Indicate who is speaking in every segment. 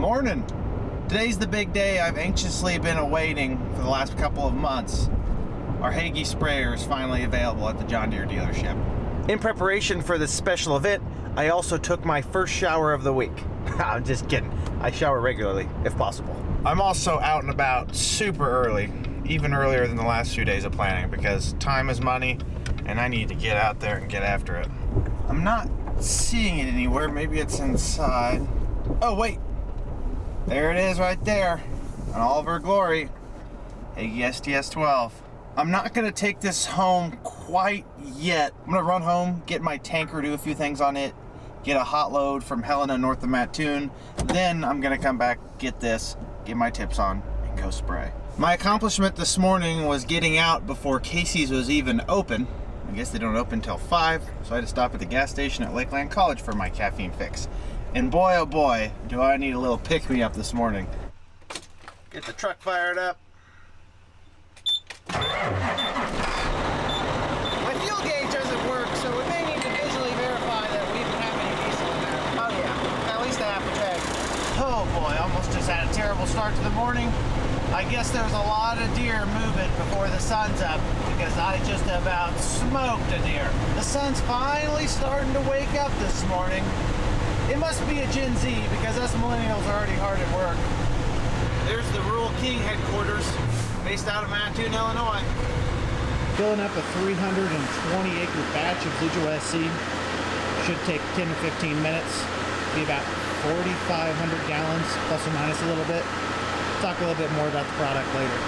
Speaker 1: Morning. Today's the big day I've anxiously been awaiting for the last couple of months. Our Hagie sprayer is finally available at the John Deere dealership. In preparation for this special event, I also took my first shower of the week. I'm just kidding. I shower regularly, if possible. I'm also out and about super early, even earlier than the last few days of planning, because time is money and I need to get out there and get after it. I'm not seeing it anywhere. Maybe it's inside. Oh, wait. There it is right there, in all of her glory. Hagie STS-12. I'm not gonna take this home quite yet. I'm gonna run home, get my tanker, do a few things on it, get a hot load from Helena north of Mattoon. Then I'm gonna come back, get this, get my tips on, and go spray. My accomplishment this morning was getting out before Casey's was even open. I guess they don't open until 5, so I had to stop at the gas station at Lakeland College for my caffeine fix. And boy, oh boy, do I need a little pick-me-up this morning. Get the truck fired up. My fuel gauge doesn't work, so we may need to visually verify that we even have any diesel in there. Oh yeah, at least a half a tank. Oh boy, almost just had a terrible start to the morning. I guess there was a lot of deer moving before the sun's up, because I just about smoked a deer. The sun's finally starting to wake up this morning. It must be a Gen Z, because us millennials are already hard at work. There's the Rural King headquarters, based out of Mattoon, Illinois. Filling up a 320-acre batch of Zlujo SC. Should take 10 to 15 minutes. Be about 4,500 gallons, plus or minus a little bit. Talk a little bit more about the product later.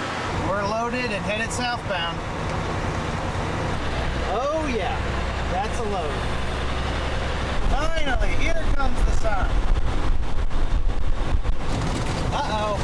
Speaker 1: We're loaded and headed southbound. Oh yeah, that's a load. Finally, here comes the sun. Uh-oh.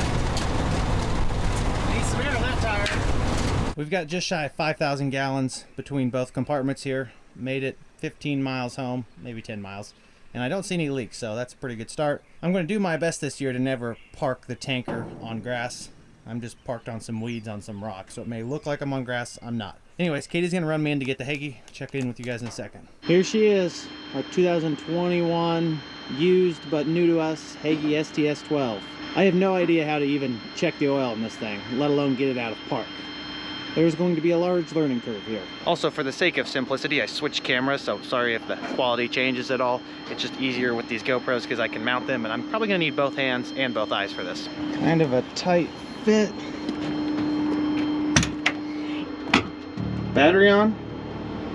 Speaker 1: Need some air in that tire. We've got just shy of 5,000 gallons between both compartments here. Made it 15 miles home, maybe 10 miles. And I don't see any leaks, so that's a pretty good start. I'm going to do my best this year to never park the tanker on grass. I'm just parked on some weeds on some rocks, so it may look like I'm on grass. I'm not. Anyways, Katie's going to run me in to get the Hagie. Check in with you guys in a second. Here she is, our 2021 used but new to us Hagie STS-12. I have no idea how to even check the oil in this thing, let alone get it out of park. There's going to be a large learning curve here. Also, for the sake of simplicity, I switched cameras, so sorry if the quality changes at all. It's just easier with these GoPros because I can mount them, and I'm probably going to need both hands and both eyes for this. Kind of a tight fit. Battery on?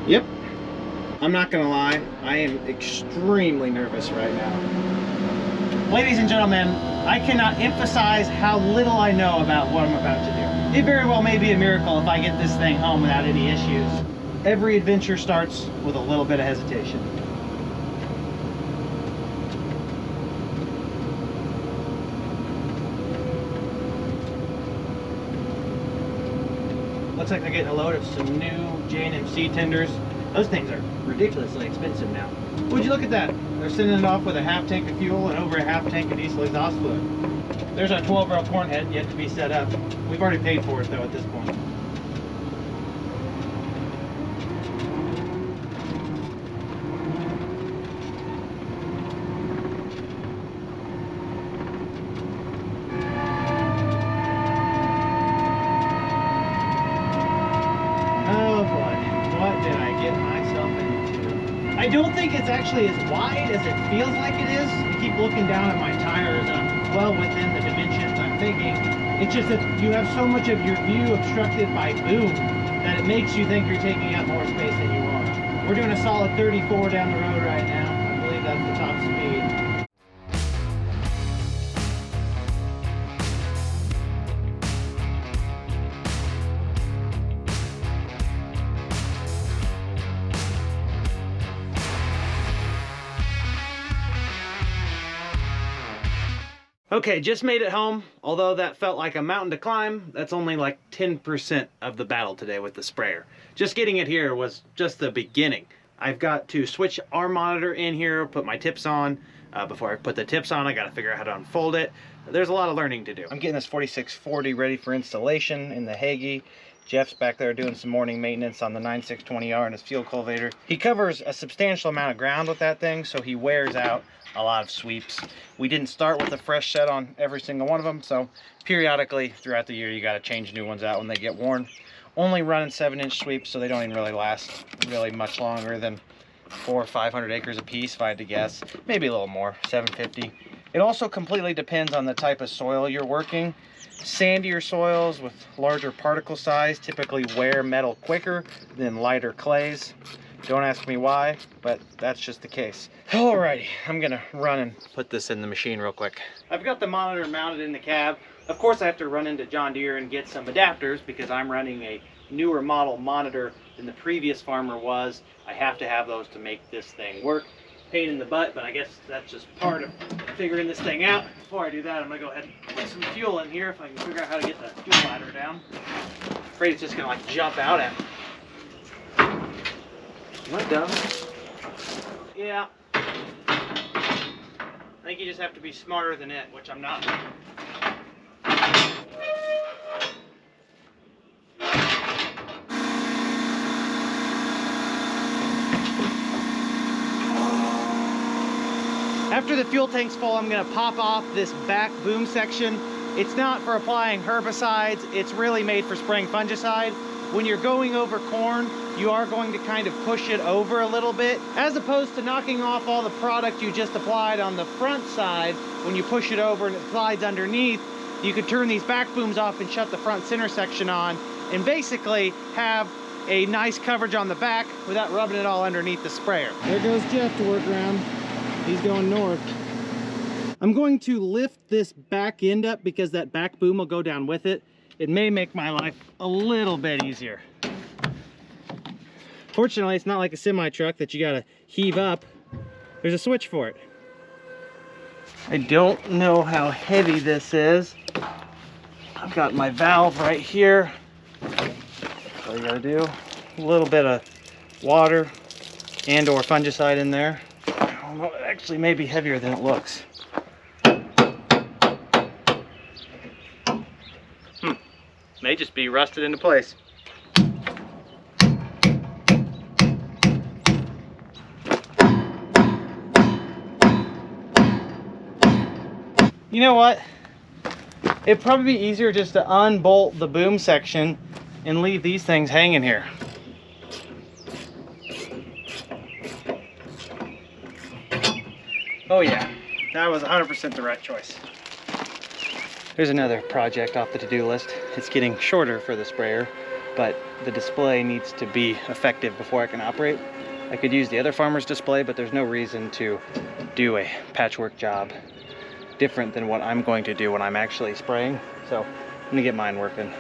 Speaker 1: Yep. I'm not gonna lie, I am extremely nervous right now. Ladies and gentlemen, I cannot emphasize how little I know about what I'm about to do. It very well may be a miracle if I get this thing home without any issues. Every adventure starts with a little bit of hesitation. Looks like they're getting a load of some new J&MC tenders. Those things are ridiculously expensive now. Would you look at that? They're sending it off with a half tank of fuel and over a half tank of diesel exhaust fluid. There's our 12-barrel corn head yet to be set up. We've already paid for it though at this point. I don't think it's actually as wide as it feels like it is. I keep looking down at my tires and I'm well within the dimensions I'm thinking. It's just that you have so much of your view obstructed by boom that it makes you think you're taking up more space than you are. We're doing a solid 34 down the road right now. I believe that's the top speed. Okay, just made it home. Although that felt like a mountain to climb, that's only like 10% of the battle today with the sprayer. Just getting it here was just the beginning. I've got to switch our monitor in here, put my tips on. Before I put the tips on, I gotta figure out how to unfold it. There's a lot of learning to do. I'm getting this 4640 ready for installation in the Hagie. Jeff's back there doing some morning maintenance on the 9620R and his field cultivator. He covers a substantial amount of ground with that thing, so he wears out a lot of sweeps. We didn't start with a fresh set on every single one of them, so periodically throughout the year you got to change new ones out when they get worn. Only running 7-inch sweeps, so they don't even really last really much longer than 400 or 500 acres a piece, if I had to guess. Maybe a little more, 750. It also completely depends on the type of soil you're working. Sandier soils with larger particle size typically wear metal quicker than lighter clays. Don't ask me why, but that's just the case. Alrighty, I'm gonna run and put this in the machine real quick. I've got the monitor mounted in the cab. Of course I have to run into John Deere and get some adapters because I'm running a newer model monitor than the previous farmer was. I have to have those to make this thing work. Pain in the butt, but I guess that's just part of figuring this thing out. Before I do that, I'm gonna go ahead and put some fuel in here if I can figure out how to get the fuel ladder down. I'm afraid it's just gonna like jump out at me. Am I dumb? Yeah. I think you just have to be smarter than it, which I'm not. After the fuel tank's full, I'm gonna pop off this back boom section. It's not for applying herbicides, it's really made for spraying fungicide. When you're going over corn, you are going to kind of push it over a little bit, as opposed to knocking off all the product you just applied on the front side. When you push it over and it slides underneath, you could turn these back booms off and shut the front center section on, and basically have a nice coverage on the back without rubbing it all underneath the sprayer. There goes Jeff to work around. He's going north. I'm going to lift this back end up because that back boom will go down with it. It may make my life a little bit easier. Fortunately, it's not like a semi truck that you gotta heave up. There's a switch for it. I don't know how heavy this is. I've got my valve right here. All you gotta do, a little bit of water and or fungicide in there. Well, it actually may be heavier than it looks. May just be rusted into place. You know what? It'd probably be easier just to unbolt the boom section and leave these things hanging here. Oh yeah, that was 100% the right choice. There's another project off the to-do list. It's getting shorter for the sprayer, but the display needs to be effective before I can operate. I could use the other farmer's display, but there's no reason to do a patchwork job different than what I'm going to do when I'm actually spraying. So I'm gonna get mine working.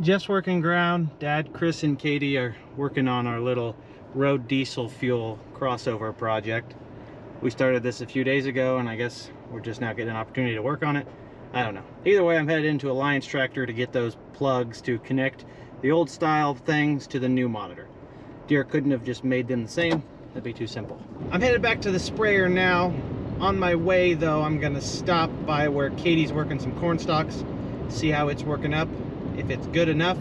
Speaker 1: Jeff's working ground. Dad, Chris, and Katie are working on our little road diesel fuel crossover project. We started this a few days ago, and I guess we're just now getting an opportunity to work on it. I don't know. Either way, I'm headed into Alliance Tractor to get those plugs to connect the old style things to the new monitor. Deere couldn't have just made them the same. That'd be too simple. I'm headed back to the sprayer now. On my way, though, I'm gonna stop by where Katie's working some corn stalks, see how it's working up. If it's good enough,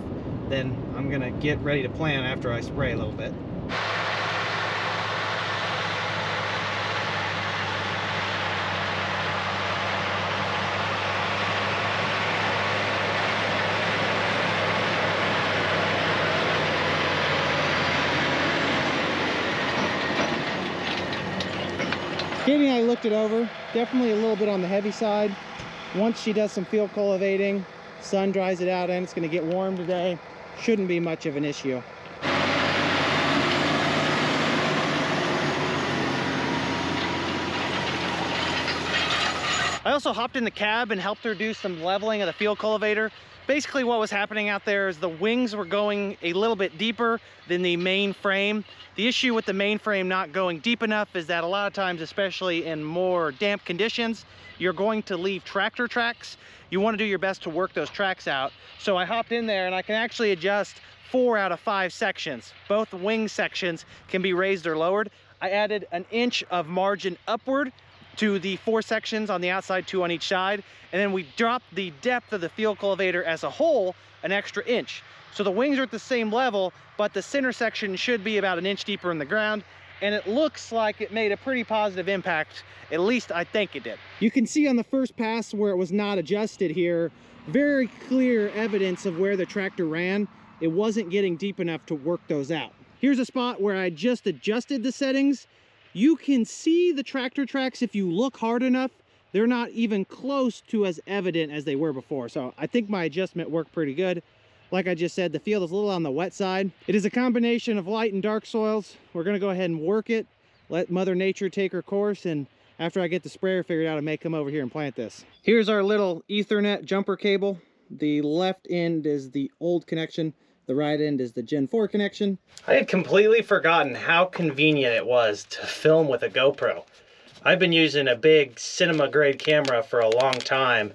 Speaker 1: then I'm gonna get ready to plant after I spray a little bit. Katie and I looked it over. Definitely a little bit on the heavy side. Once she does some field cultivating, sun dries it out, and it's going to get warm today. Shouldn't be much of an issue. I also hopped in the cab and helped her do some leveling of the field cultivator. Basically what was happening out there is the wings were going a little bit deeper than the main frame. The issue with the main frame not going deep enough is that a lot of times, especially in more damp conditions, you're going to leave tractor tracks. You want to do your best to work those tracks out. So I hopped in there and I can actually adjust 4 out of 5 sections. Both wing sections can be raised or lowered. I added 1 inch of margin upward
Speaker 2: to the 4 sections on the outside, 2 on each side, and then we dropped the depth of the field cultivator as a whole an extra inch. So the wings are at the same level, but the center section should be about 1 inch deeper in the ground, and it looks like it made a pretty positive impact. At least I think it did. You can see on the first pass where it was not adjusted here, very clear evidence of where the tractor ran. It wasn't getting deep enough to work those out. Here's a spot where I just adjusted the settings. You can see the tractor tracks if you look hard enough. They're not even close to as evident as they were before. So I think my adjustment worked pretty good. Like I just said, the field is a little on the wet side. It is a combination of light and dark soils. We're gonna go ahead and work it, let Mother Nature take her course, and after I get the sprayer figured out, I may come over here and plant this. Here's our little Ethernet jumper cable. The left end is the old connection. The right end is the Gen 4 connection. I had completely forgotten how convenient it was to film with a GoPro. I've been using a big cinema grade camera for a long time.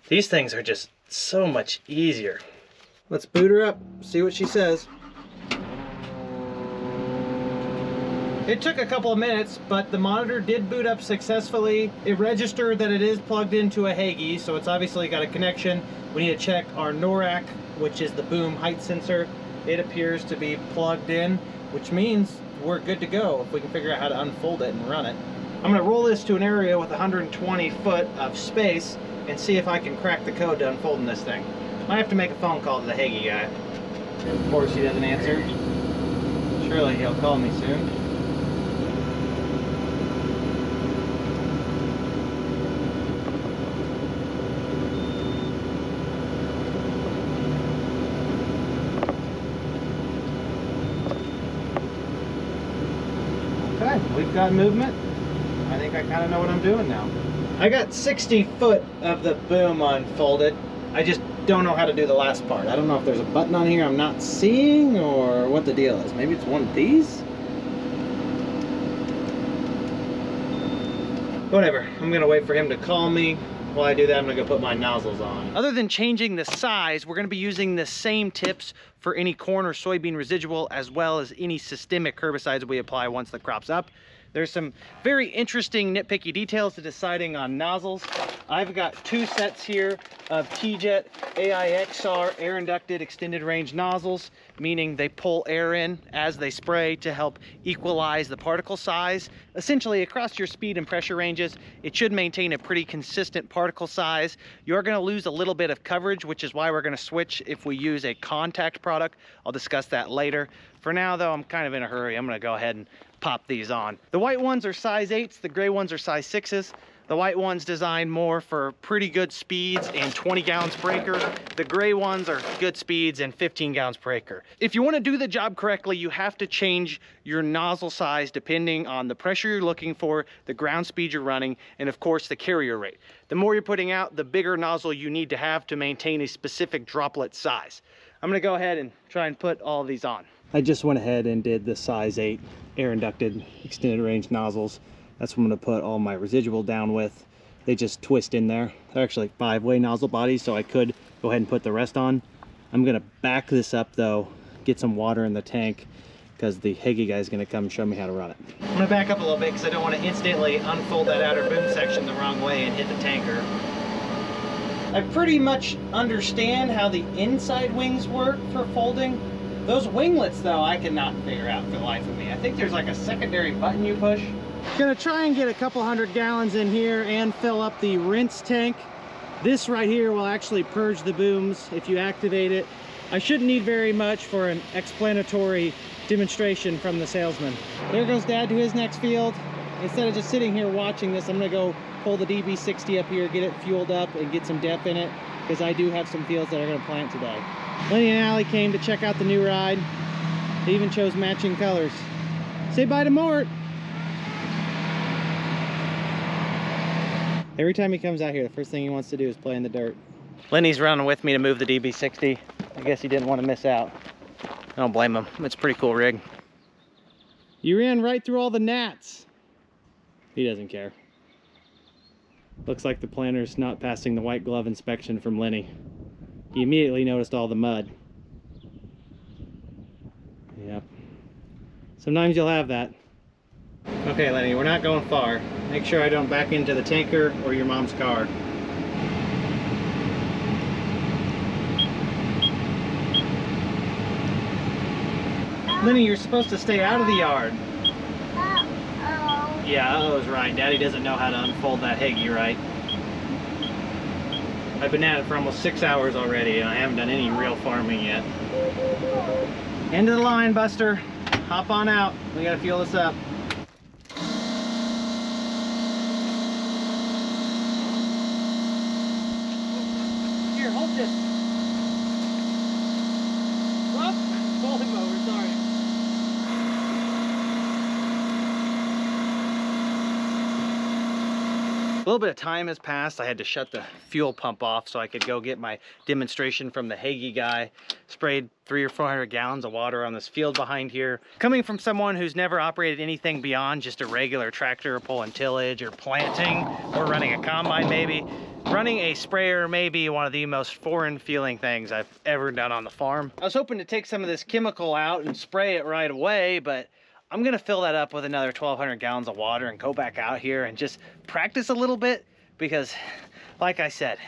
Speaker 2: These things are just so much easier. Let's boot her up, see what she says. It took a couple of minutes, but the monitor did boot up successfully. It registered that it is plugged into a Hagee, so it's obviously got a connection. We need to check our NORAC, which is the boom height sensor. It appears to be plugged in, which means we're good to go if we can figure out how to unfold it and run it. I'm gonna roll this to an area with 120 foot of space and see if I can crack the code to unfolding this thing. Might have to make a phone call to the Hagee guy. Of course he doesn't answer. Surely he'll call me soon. Okay, we've got movement. I think I kind of know what I'm doing now. I got 60 foot of the boom unfolded. I just don't know how to do the last part. I don't know if there's a button on here I'm not seeing or what the deal is. Maybe it's one of these? Whatever, I'm gonna wait for him to call me. While I do that, I'm gonna go put my nozzles on. Other than changing the size, we're gonna be using the same tips for any corn or soybean residual, as well as any systemic herbicides we apply once the crop's up. There's some very interesting nitpicky details to deciding on nozzles. I've got 2 sets here of T-Jet AIXR air inducted extended range nozzles, meaning they pull air in as they spray to help equalize the particle size. Essentially, across your speed and pressure ranges, it should maintain a pretty consistent particle size. You're gonna lose a little bit of coverage, which is why we're gonna switch if we use a contact product. I'll discuss that later. For now though, I'm kind of in a hurry. I'm gonna go ahead and pop these on. The white ones are size 8s, the gray ones are size 6s. The white one's designed more for pretty good speeds and 20 gallons per acre. The gray ones are good speeds and 15 gallons per acre. If you want to do the job correctly, you have to change your nozzle size depending on the pressure you're looking for, the ground speed you're running, and of course the carrier rate. The more you're putting out, the bigger nozzle you need to have to maintain a specific droplet size. I'm gonna go ahead and try and put all of these on. I just went ahead and did the size 8 air inducted extended range nozzles. That's what I'm gonna put all my residual down with. They just twist in there. They're actually 5-way nozzle bodies, so I could go ahead and put the rest on. I'm gonna back this up though, get some water in the tank, because the Hagee guy is gonna come and show me how to run it. I'm gonna back up a little bit because I don't want to instantly unfold that outer boom section the wrong way and hit the tanker. I pretty much understand how the inside wings work for folding. Those winglets though, I cannot figure out for the life of me. I think there's like a secondary button you push. Gonna try and get a couple 100 gallons in here and fill up the rinse tank. This right here will actually purge the booms if you activate it. I shouldn't need very much for an explanatory demonstration from the salesman. There goes Dad to his next field. Instead of just sitting here watching this, I'm gonna go pull the DB60 up here, get it fueled up and get some depth in it, because I do have some fields that are gonna plant today. Lenny and Allie came to check out the new ride. They even chose matching colors. Say bye to Mort. Every time he comes out here, the first thing he wants to do is play in the dirt. Lenny's running with me to move the DB60. I guess he didn't want to miss out. I don't blame him. It's a pretty cool rig. You ran right through all the gnats. He doesn't care. Looks like the planter's not passing the white glove inspection from Lenny. He immediately noticed all the mud. Yep. Sometimes you'll have that. Okay, Lenny, we're not going far. Make sure I don't back into the tanker or your mom's car. Lenny, you're supposed to stay out of the yard. Yeah, I was right. Daddy doesn't know how to unfold that higgy right. I've been at it for almost 6 hours already, and I haven't done any real farming yet. End of the line, Buster. Hop on out. We gotta fuel this up. Here, hold this. Whoop! Pull him over, sorry. A little bit of time has passed. I had to shut the fuel pump off so I could go get my demonstration from the Hagee guy. Sprayed 300 or 400 gallons of water on this field behind here. Coming from someone who's never operated anything beyond just a regular tractor pulling tillage or planting or running a combine maybe, running a sprayer may be one of the most foreign feeling things I've ever done on the farm. I was hoping to take some of this chemical out and spray it right away, but I'm gonna fill that up with another 1,200 gallons of water and go back out here and just practice a little bit because, like I said,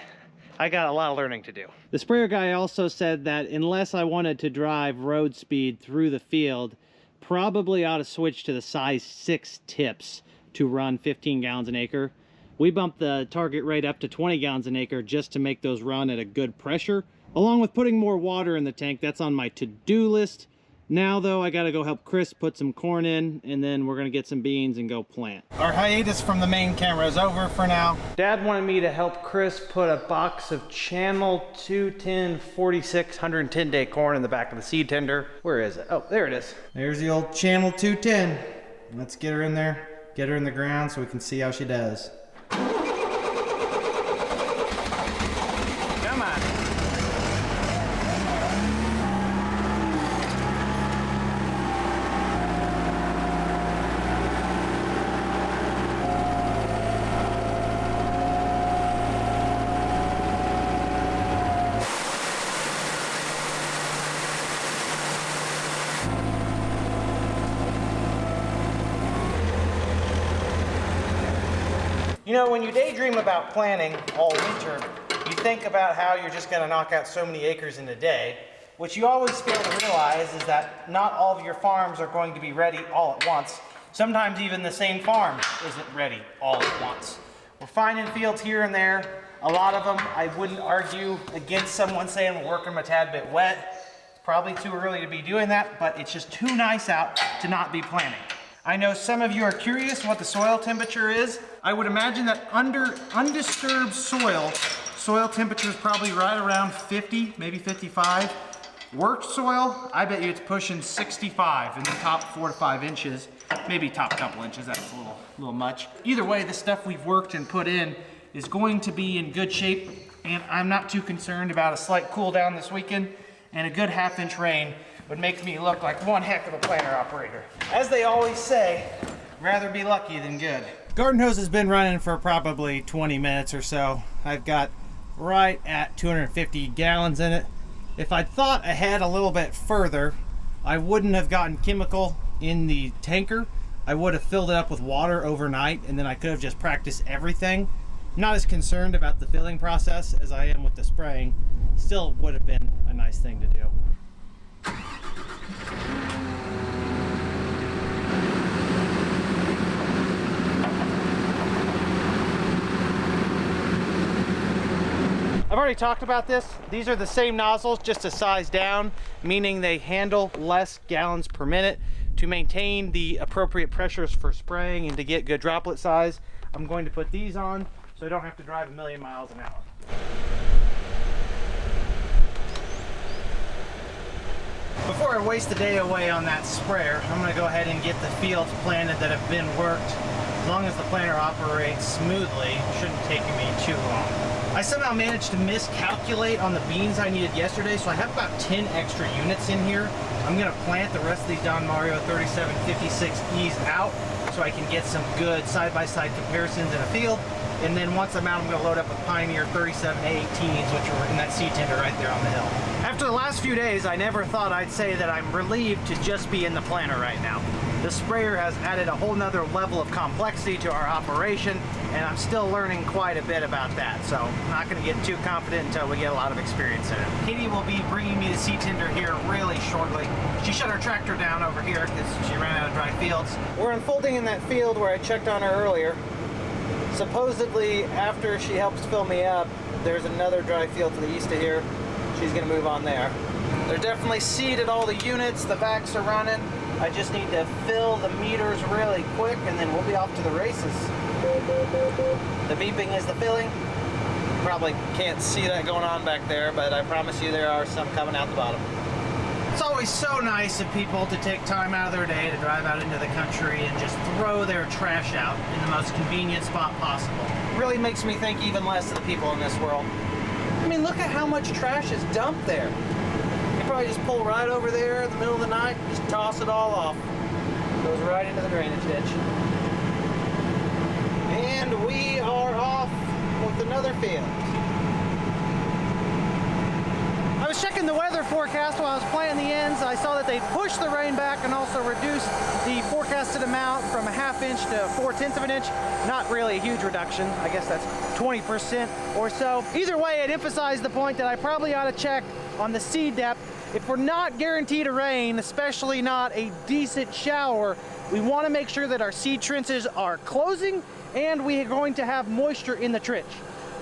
Speaker 2: I got a lot of learning to do. The sprayer guy also said that unless I wanted to drive road speed through the field, probably ought to switch to the size 6 tips to run 15 gallons an acre. We bumped the target rate up to 20 gallons an acre just to make those run at a good pressure, along with putting more water in the tank. That's on my to-do list. Now though, I gotta go help Chris put some corn in, and then we're gonna get some beans and go plant.
Speaker 1: Our hiatus from the main camera is over for now.
Speaker 2: Dad wanted me to help Chris put a box of Channel 210 46 110 day corn in the back of the seed tender. Where is it? Oh, there it is.
Speaker 1: There's the old Channel 210. Let's get her in there, get her in the ground so we can see how she does.
Speaker 2: Come on.
Speaker 1: You know, when you daydream about planting all winter, you think about how you're just going to knock out so many acres in a day. What you always fail to realize is that not all of your farms are going to be ready all at once. Sometimes even the same farm isn't ready all at once. We're finding fields here and there. A lot of them, I wouldn't argue against someone saying we're working them a tad bit wet. Probably too early to be doing that, but it's just too nice out to not be planting. I know some of you are curious what the soil temperature is. I would imagine that under undisturbed soil temperature is probably right around 50, maybe 55. Worked soil, I bet you it's pushing 65 in the top 4 to 5 inches, maybe top couple inches, that's a little much. Either way, the stuff we've worked and put in is going to be in good shape, and I'm not too concerned about a slight cool down this weekend, and a good half-inch rain would make me look like one heck of a planter operator. As they always say, rather be lucky than good. Garden hose has been running for probably 20 minutes or so. I've got right at 250 gallons in it. If I'd thought ahead a little bit further, I wouldn't have gotten chemical in the tanker. I would have filled it up with water overnight, and then I could have just practiced everything. I'm not as concerned about the filling process as I am with the spraying. Still would have been a nice thing to do. I've already talked about this. These are the same nozzles, just a size down, meaning they handle less gallons per minute. To maintain the appropriate pressures for spraying and to get good droplet size, I'm going to put these on so I don't have to drive a million miles an hour. Before I waste the day away on that sprayer, I'm going to go ahead and get the fields planted that have been worked. As long as the planter operates smoothly, it shouldn't take me too long. I somehow managed to miscalculate on the beans I needed yesterday, so I have about 10 extra units in here. I'm going to plant the rest of these Don Mario 3756Es out so I can get some good side-by-side comparisons in a field. And then once I'm out, I'm going to load up with Pioneer 37A18s, which are in that seed tender right there on the hill. After the last few days, I never thought I'd say that I'm relieved to just be in the planter right now. The sprayer has added a whole nother level of complexity to our operation, and I'm still learning quite a bit about that, so I'm not going to get too confident until we get a lot of experience in it. Katie will be bringing me the seed tender here really shortly. She shut her tractor down over here because she ran out of dry fields. We're unfolding in that field where I checked on her earlier. Supposedly, after she helps fill me up, there's another dry field to the east of here. She's going to move on there. They're definitely seeded all the units, the vacs are running. I just need to fill the meters really quick and then we'll be off to the races. The beeping is the filling. You probably can't see that going on back there, but I promise you there are some coming out the bottom. It's always so nice of people to take time out of their day to drive out into the country and just throw their trash out in the most convenient spot possible. It really makes me think even less of the people in this world. I mean, look at how much trash is dumped there. Probably just pull right over there in the middle of the night, just toss it all off. Goes right into the drainage ditch. And we are off with another field. I was checking the weather forecast while I was planting the ends. I saw that they pushed the rain back and also reduced the forecasted amount from a 1/2 inch to 4/10 of an inch. Not really a huge reduction. I guess that's 20% or so. Either way, it emphasized the point that I probably ought to check on the seed depth. If we're not guaranteed a rain, especially not a decent shower, we want to make sure that our seed trenches are closing and we are going to have moisture in the trench.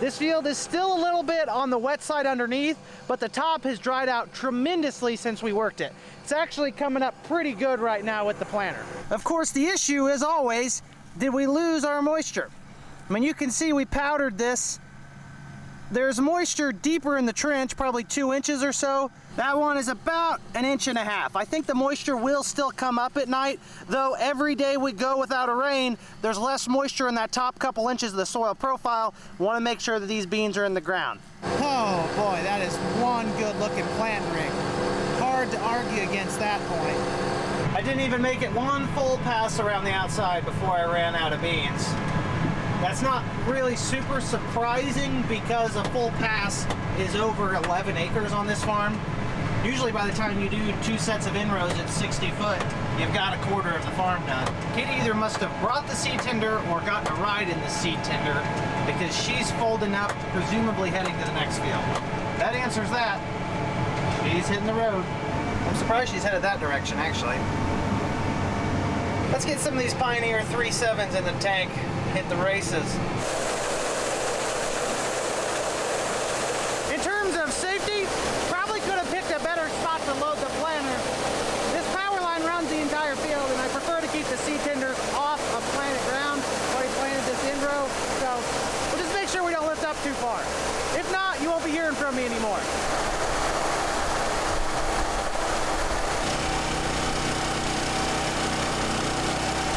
Speaker 1: This field is still a little bit on the wet side underneath, but the top has dried out tremendously since we worked it. It's actually coming up pretty good right now with the planter. Of course, the issue is always, did we lose our moisture? I mean, you can see we powdered this. There's moisture deeper in the trench, probably 2 inches or so. That one is about 1.5 inches. I think the moisture will still come up at night, though every day we go without a rain, there's less moisture in that top couple inches of the soil profile. We want to make sure that these beans are in the ground. Oh boy, that is one good looking plant ring. Hard to argue against that point. I didn't even make it one full pass around the outside before I ran out of beans. That's not really super surprising because a full pass is over 11 acres on this farm. Usually by the time you do 2 sets of inrows at 60 foot, you've got 1/4 of the farm done. Katie either must have brought the seed tender or gotten a ride in the seed tender because she's folding up, presumably heading to the next field. That answers that. She's hitting the road. I'm surprised she's headed that direction, actually. Let's get some of these Pioneer 3.7s in the tank. Hit the races. In terms of safety, probably could have picked a better spot to load the planter. This power line runs the entire field, and I prefer to keep the seed tender off of planted ground. Already planted this in row, so we'll just make sure we don't lift up too far. If not, you won't be hearing from me anymore.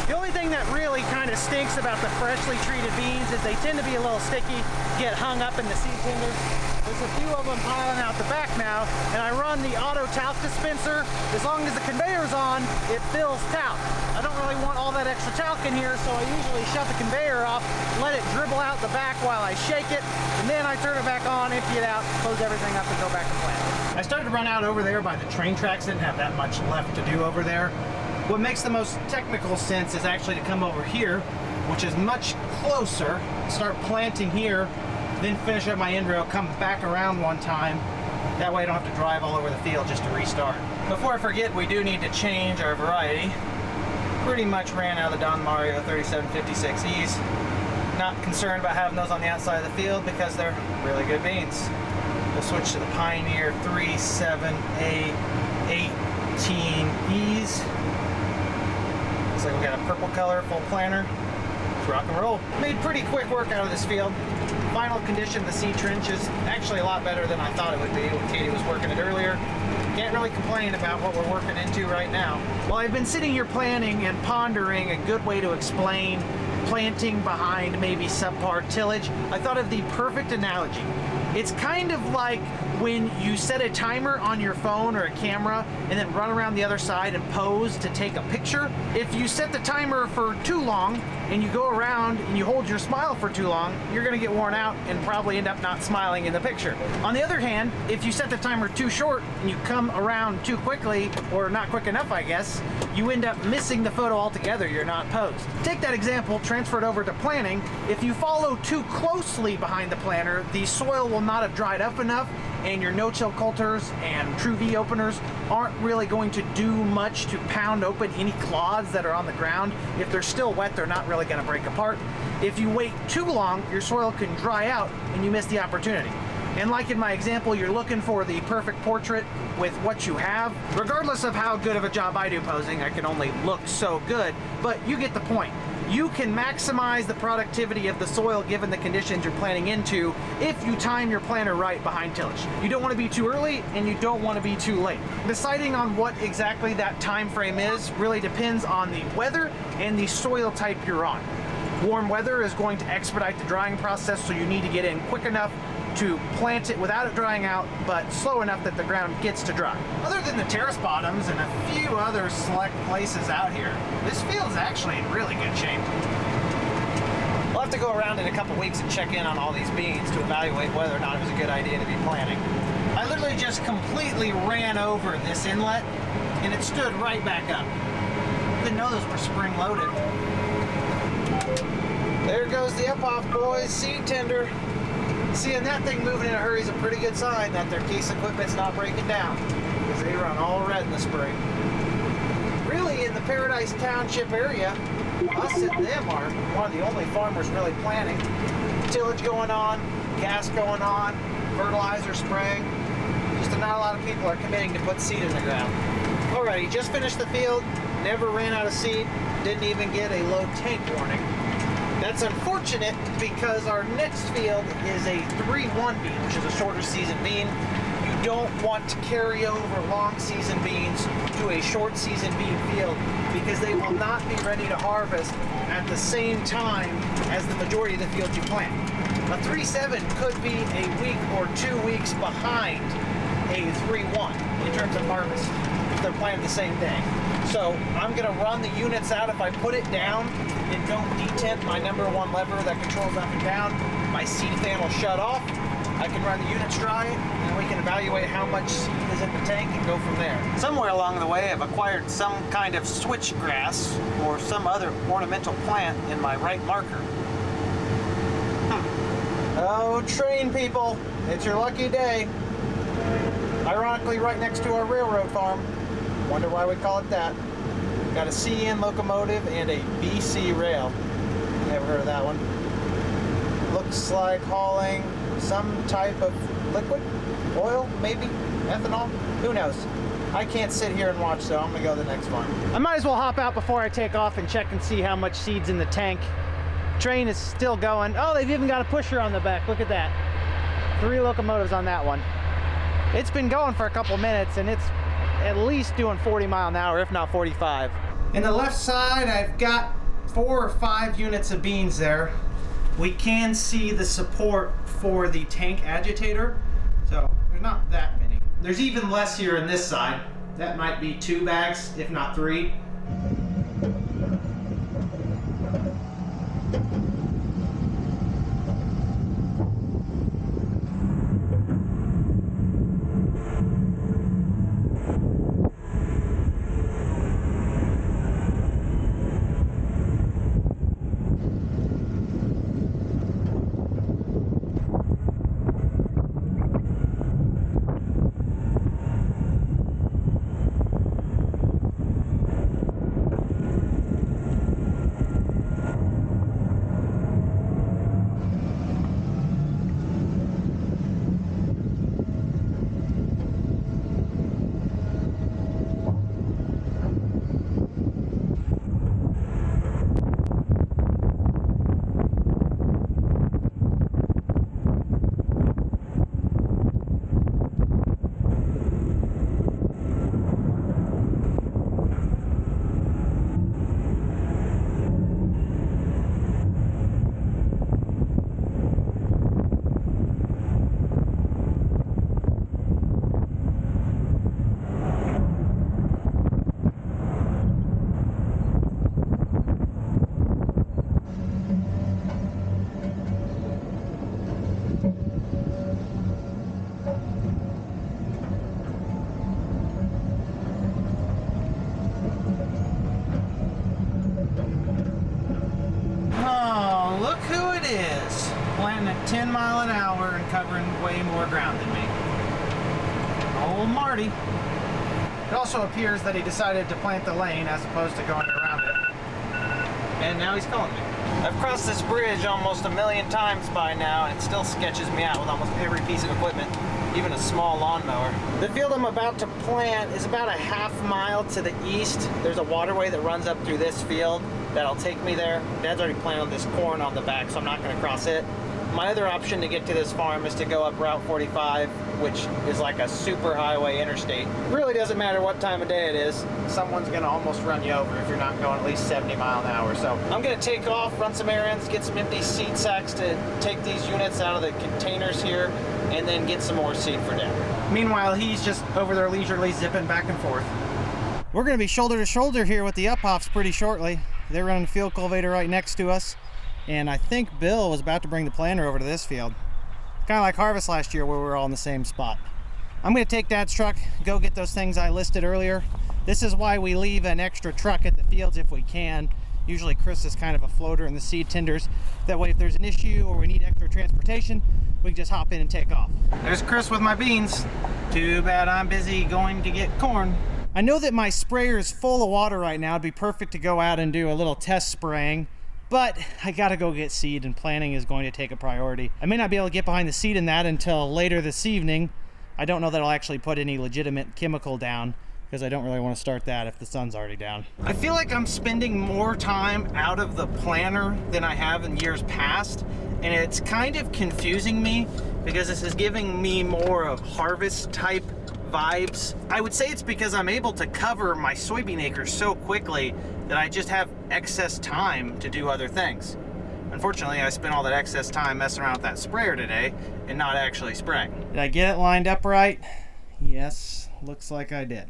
Speaker 1: The only thing that really kind of stinks about the freshly treated beans is they tend to be a little sticky, get hung up in the seed tenders. There's a few of them piling out the back now, and I run the auto talc dispenser. As long as the conveyor's on, it fills talc. I don't really want all that extra talc in here, so I usually shut the conveyor off, let it dribble out the back while I shake it, and then I turn it back on, empty it out, close everything up, and go back to plant. I started to run out over there by the train tracks, didn't have that much left to do over there. What makes the most technical sense is actually to come over here, which is much closer, start planting here, then finish up my end row, come back around one time. That way I don't have to drive all over the field just to restart. Before I forget, we do need to change our variety. Pretty much ran out of the Don Mario 3756Es. Not concerned about having those on the outside of the field because they're really good beans. We'll switch to the Pioneer 37A18Es. Looks like we got a purple color, full planter. Let's rock and roll. Made pretty quick work out of this field. Final condition of the seed trench is actually a lot better than I thought it would be when Katie was working it earlier. Can't really complain about what we're working into right now. While I've been sitting here planning and pondering a good way to explain planting behind maybe subpar tillage, I thought of the perfect analogy. It's kind of like when you set a timer on your phone or a camera and then run around the other side and pose to take a picture, if you set the timer for too long and you go around and you hold your smile for too long, you're gonna get worn out and probably end up not smiling in the picture. On the other hand, if you set the timer too short and you come around too quickly, or not quick enough, I guess, you end up missing the photo altogether. You're not posed. Take that example, transfer it over to planting. If you follow too closely behind the planter, the soil will not have dried up enough, and your no-till coulters and true V openers aren't really going to do much to pound open any clods that are on the ground. If they're still wet, they're not really going to break apart. If you wait too long, your soil can dry out and you miss the opportunity. And like in my example, you're looking for the perfect portrait with what you have. Regardless of how good of a job I do posing, I can only look so good, but you get the point. You can maximize the productivity of the soil given the conditions you're planting into if you time your planter right behind tillage. You don't want to be too early and you don't want to be too late. Deciding on what exactly that time frame is really depends on the weather and the soil type you're on. Warm weather is going to expedite the drying process, so you need to get in quick enough to plant it without it drying out, but slow enough that the ground gets to dry. Other than the terrace bottoms and a few other select places out here, this field's actually in really good shape. We'll have to go around in a couple weeks and check in on all these beans to evaluate whether or not it was a good idea to be planting. I literally just completely ran over this inlet and it stood right back up. Didn't know those were spring loaded. There goes the up-off, boys. Seed tender. Seeing that thing moving in a hurry is a pretty good sign that their case equipment's not breaking down, because they run all red in the spring. Really, in the Paradise Township area, us and them are one of the only farmers really planting. Tillage going on, gas going on, fertilizer spraying. Just not a lot of people are committing to put seed in the ground. Alrighty, just finished the field, never ran out of seed, didn't even get a low tank warning. That's unfortunate because our next field is a 3-1 bean, which is a shorter season bean. You don't want to carry over long season beans to a short season bean field because they will not be ready to harvest at the same time as the majority of the field you plant. A 3-7 could be a week or 2 weeks behind a 3-1 in terms of harvest if they're planting the same day. So I'm gonna run the units out. If I put it down and don't detent my #1 lever that controls up and down, my seed fan will shut off. I can run the units dry and we can evaluate how much seed is in the tank and go from there. Somewhere along the way I've acquired some kind of switchgrass or some other ornamental plant in my right marker. Oh, train people, it's your lucky day. Ironically, right next to our railroad farm. Wonder why we call it that. Got a CN locomotive and a BC rail. Never heard of that one. Looks like hauling some type of liquid, oil, maybe, ethanol, who knows. I can't sit here and watch, so I'm gonna go to the next farm. I might as well hop out before I take off and check and see how much seed's in the tank. Train is still going. Oh, they've even got a pusher on the back, look at that. 3 locomotives on that one. It's been going for a couple minutes and it's at least doing 40 miles an hour, if not 45. In the left side, I've got 4 or 5 units of beans there. We can see the support for the tank agitator, so there's not that many. There's even less here in this side. That might be 2 bags, if not 3. is, planting at 10 mile an hour and covering way more ground than me. Old Marty. It also appears that he decided to plant the lane as opposed to going around it. And now he's calling me. I've crossed this bridge almost a million times by now, and it still sketches me out with almost every piece of equipment, even a small lawnmower. The field I'm about to plant is about a half mile to the east. There's a waterway that runs up through this field that'll take me there. Dad's already planted this corn on the back, so I'm not going to cross it. My other option to get to this farm is to go up Route 45, which is like a super highway interstate. Really doesn't matter what time of day it is. Someone's gonna almost run you over if you're not going at least 70 mile an hour. So I'm gonna take off, run some errands, get some empty seed sacks to take these units out of the containers here, and then get some more seed for Dad. Meanwhile, he's just over there leisurely zipping back and forth. We're gonna be shoulder to shoulder here with the up-hoffs pretty shortly. They're running a field cultivator right next to us. And I think Bill was about to bring the planter over to this field. Kind of like harvest last year where we were all in the same spot. I'm gonna take Dad's truck, go get those things I listed earlier. This is why we leave an extra truck at the fields if we can. Usually Chris is kind of a floater in the seed tenders. That way if there's an issue or we need extra transportation, we can just hop in and take off. There's Chris with my beans. Too bad I'm busy going to get corn. I know that my sprayer is full of water right now. It'd be perfect to go out and do a little test spraying. But I gotta go get seed, and planting is going to take a priority. I may not be able to get behind the seed in that until later this evening. I don't know that I'll actually put any legitimate chemical down because I don't really want to start that if the sun's already down. I feel like I'm spending more time out of the planter than I have in years past, and it's kind of confusing me because this is giving me more of harvest type vibes. I would say it's because I'm able to cover my soybean acres so quickly that I just have excess time to do other things. Unfortunately, I spent all that excess time messing around with that sprayer today and not actually spraying. Did I get it lined up right? Yes, looks like I did.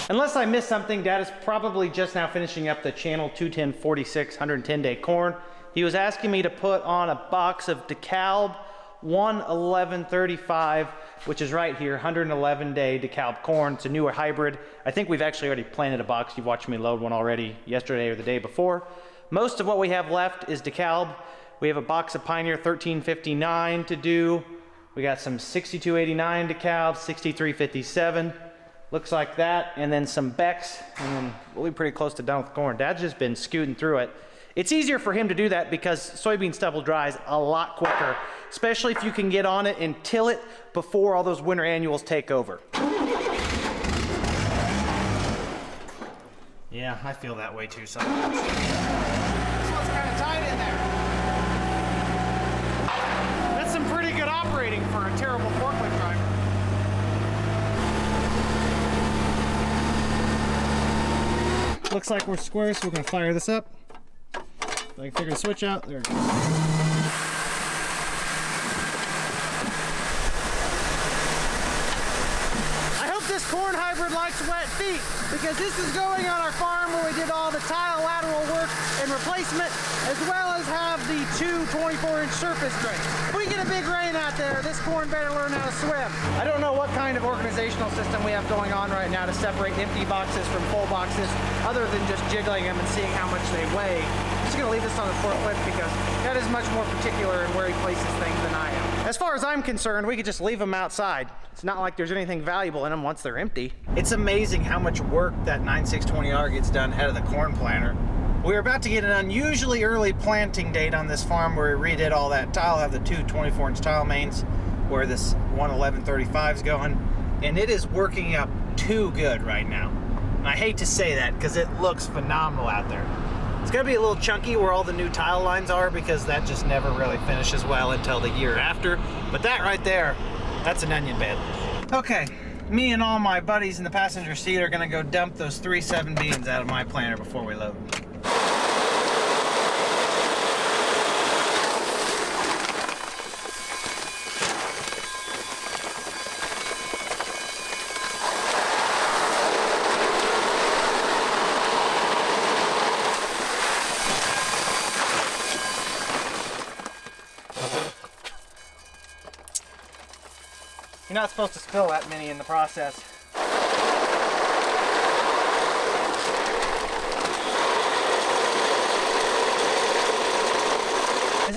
Speaker 1: Unless I missed something, Dad is probably just now finishing up the Channel 210-46 110-day corn. He was asking me to put on a box of DeKalb 11135, which is right here, 111-day DeKalb corn. It's a newer hybrid. I think we've actually already planted a box. You've watched me load one already yesterday or the day before. Most of what we have left is DeKalb. We have a box of Pioneer 1359 to do. We got some 6289 DeKalb, 6357. Looks like that, and then some Becks, and then we'll be pretty close to done with corn. Dad's just been scooting through it. It's easier for him to do that because soybean stubble dries a lot quicker, especially if you can get on it and till it before all those winter annuals take over. Yeah, I feel that way too sometimes. This one's kind of tight in there. That's some pretty good operating for a terrible forklift driver. Looks like we're square, so we're going to fire this up. So I can figure the switch out. There we go. I hope this corn hybrid likes wet feet, because this is going on our farm where we did all the tile lateral work and replacement, as well as have the two 24-inch surface drains. If we get a big rain out there, this corn better learn how to swim. I don't know what kind of organizational system we have going on right now to separate empty boxes from full boxes, other than just jiggling them and seeing how much they weigh. I'm just gonna leave this on the forklift because that is much more particular in where he places things than I am. As far as I'm concerned, we could just leave them outside. It's not like there's anything valuable in them once they're empty. It's amazing how much work that 9620R gets done ahead of the corn planter. We're about to get an unusually early planting date on this farm where we redid all that tile, have the two 24-inch tile mains where this 11135 is going, and it is working up too good right now. And I hate to say that because it looks phenomenal out there. It's gonna be a little chunky where all the new tile lines are because that just never really finishes well until the year after. But that right there, that's an onion bed. Okay, me and all my buddies in the passenger seat are gonna go dump those 3-7 beans out of my planter before we load. You're not supposed to spill that many in the process.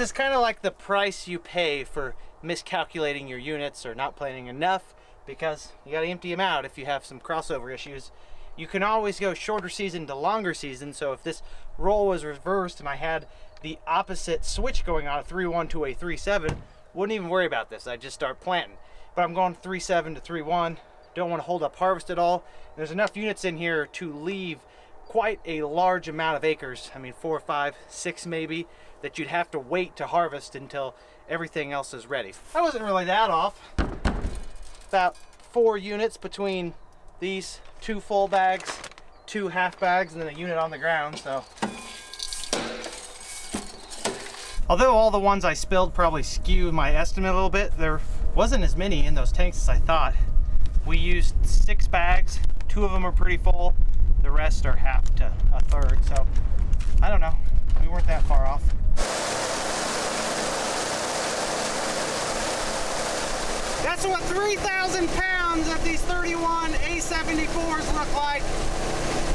Speaker 2: is kind of like the price you pay for miscalculating your units or not planting enough, because you got to empty them out if you have some crossover issues. You can always go shorter season to longer season. So if this roll was reversed and I had the opposite switch going on, a 3-1 to a 3-7, wouldn't even worry about this. I'd just start planting. But I'm going 3-7 to 3-1. Don't want to hold up harvest at all. There's enough units in here to leave quite a large amount of acres. I mean, 4, 5, 6 maybe, that you'd have to wait to harvest until everything else is ready. I wasn't really that off. About 4 units between these 2 full bags, 2 half bags, and then a unit on the ground. So although all the ones I spilled probably skew my estimate a little bit, there wasn't as many in those tanks as I thought. We used 6 bags, 2 of them are pretty full, the rest are half to a third, so I don't know, we weren't that far off. That's what 3,000 pounds of these 31 A74s look like.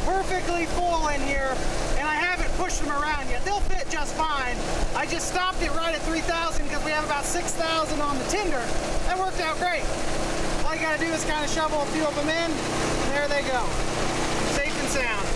Speaker 2: Perfectly full in here, and I haven't pushed them around yet. They'll fit just fine. I just stopped it right at 3,000 because we have about 6,000 on the tinder. That worked out great. All you gotta do is kind of shovel a few of them in, and there they go. Safe and sound.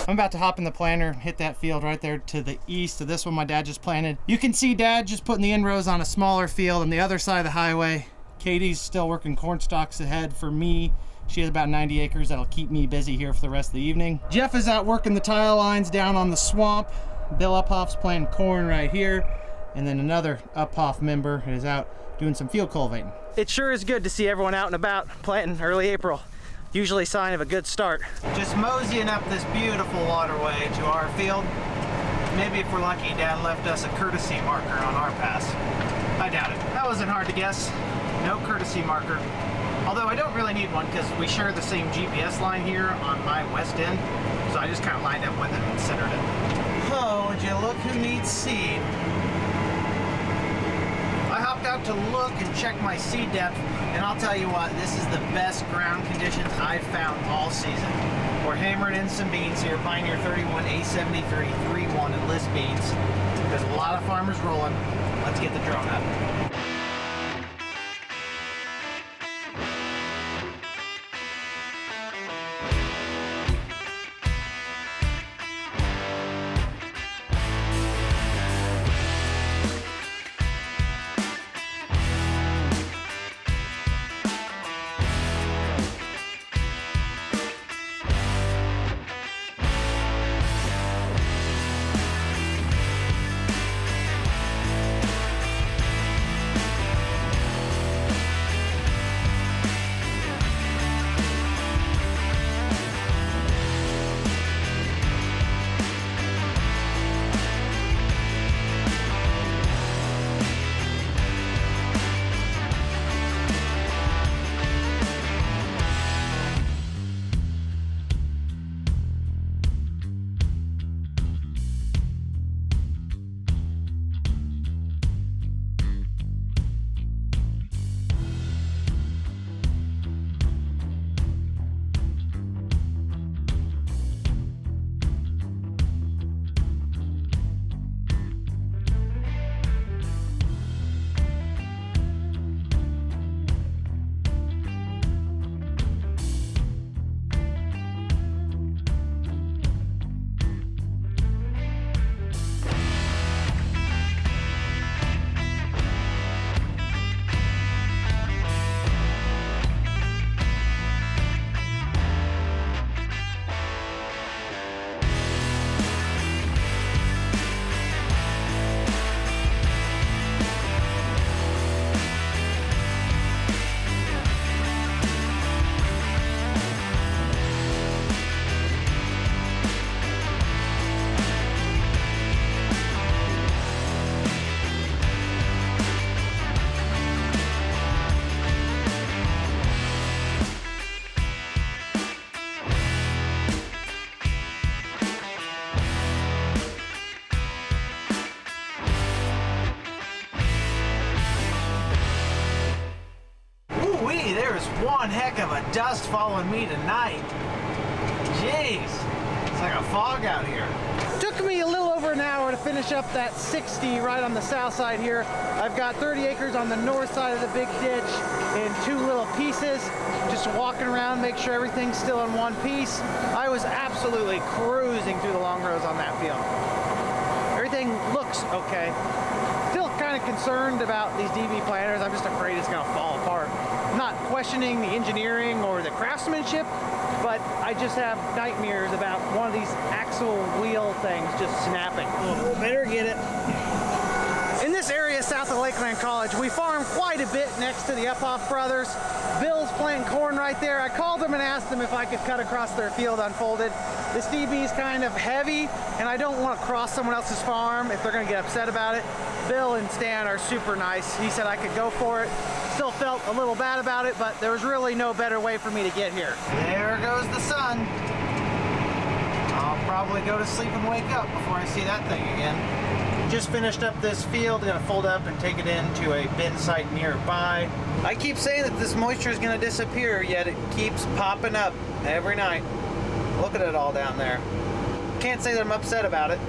Speaker 2: I'm about to hop in the planter and hit that field right there to the east of this one my dad just planted. You can see Dad just putting the inrows on a smaller field on the other side of the highway. Katie's still working corn stalks ahead for me. She has about 90 acres that'll keep me busy here for the rest of the evening. Jeff is out working the tile lines down on the swamp. Bill Uphoff's planting corn right here. And then another Uphoff member is out doing some field cultivating. It sure is good to see everyone out and about planting early April. Usually a sign of a good start. Just moseying up this beautiful waterway to our field. Maybe if we're lucky, Dad left us a courtesy marker on our pass. I doubt it. That wasn't hard to guess. No courtesy marker. Although I don't really need one because we share the same GPS line here on my west end. So I just kind of lined up with it and centered it. Oh, would you look who needs seed? I hopped out to look and check my seed depth, and I'll tell you what, this is the best ground conditions I've found all season. We're hammering in some beans here, Pioneer 31, A73, 3-1, and list beans. There's a lot of farmers rolling. Let's get the drone up.
Speaker 1: one heck of a dust following me tonight. Jeez, it's like a fog out here.
Speaker 2: Took me a little over an hour to finish up that 60 right on the south side here. I've got 30 acres on the north side of the big ditch in 2 little pieces. Just walking around, make sure everything's still in one piece. I was absolutely cruising through the long rows on that field. Everything looks okay. Still kind of concerned about these DB planters. I'm just afraid it's gonna fall apart. I'm not questioning the engineering or the craftsmanship, but I just have nightmares about one of these axle wheel things just snapping. Oh, better get it. In this area south of Lakeland College, we farm quite a bit next to the Uphoff brothers. Bill's planting corn right there. I called them and asked them if I could cut across their field unfolded. This DB is kind of heavy, and I don't want to cross someone else's farm if they're going to get upset about it. Bill and Stan are super nice. He said I could go for it. Still felt a little bad about it, but there was really no better way for me to get here.
Speaker 1: There goes the sun. I'll probably go to sleep and wake up before I see that thing again. Just finished up this field, gonna fold up and take it into a bin site nearby. I keep saying that this moisture is gonna disappear, yet it keeps popping up every night. Look at it all down there. Can't say that I'm upset about it.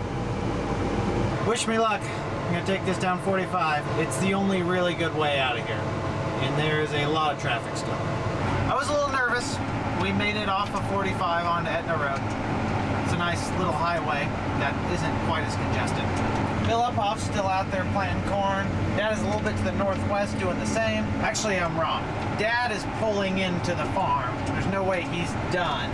Speaker 1: Wish me luck. I'm gonna take this down 45. It's the only really good way out of here. And there's a lot of traffic still. I was a little nervous. We made it off of 45 onto Etna Road. It's a nice little highway that isn't quite as congested. Bill Uphoff's still out there planting corn. Dad is a little bit to the northwest doing the same. Actually, I'm wrong. Dad is pulling into the farm. There's no way he's done.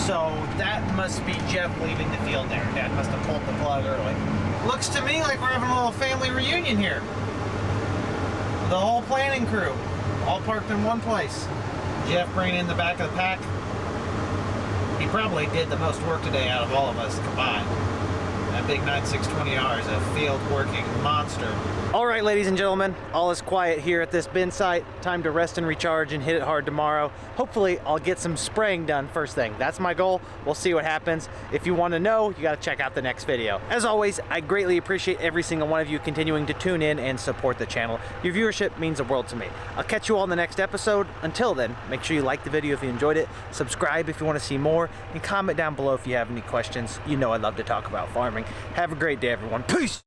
Speaker 1: So that must be Jeff leaving the field there. Dad must have pulled the plug early. Looks to me like we're having a little family reunion here. The whole planting crew, all parked in one place. Jeff bringing in the back of the pack. He probably did the most work today out of all of us combined. That big 9620R is a field working monster. All right, ladies and gentlemen, all is quiet here at this bin site. Time to rest and recharge and hit it hard tomorrow. Hopefully, I'll get some spraying done first thing. That's my goal. We'll see what happens. If you want to know, you got to check out the next video. As always, I greatly appreciate every single one of you continuing to tune in and support the channel. Your viewership means the world to me. I'll catch you all in the next episode. Until then, make sure you like the video if you enjoyed it, subscribe if you want to see more, and comment down below if you have any questions. You know I love to talk about farming. Have a great day, everyone. Peace!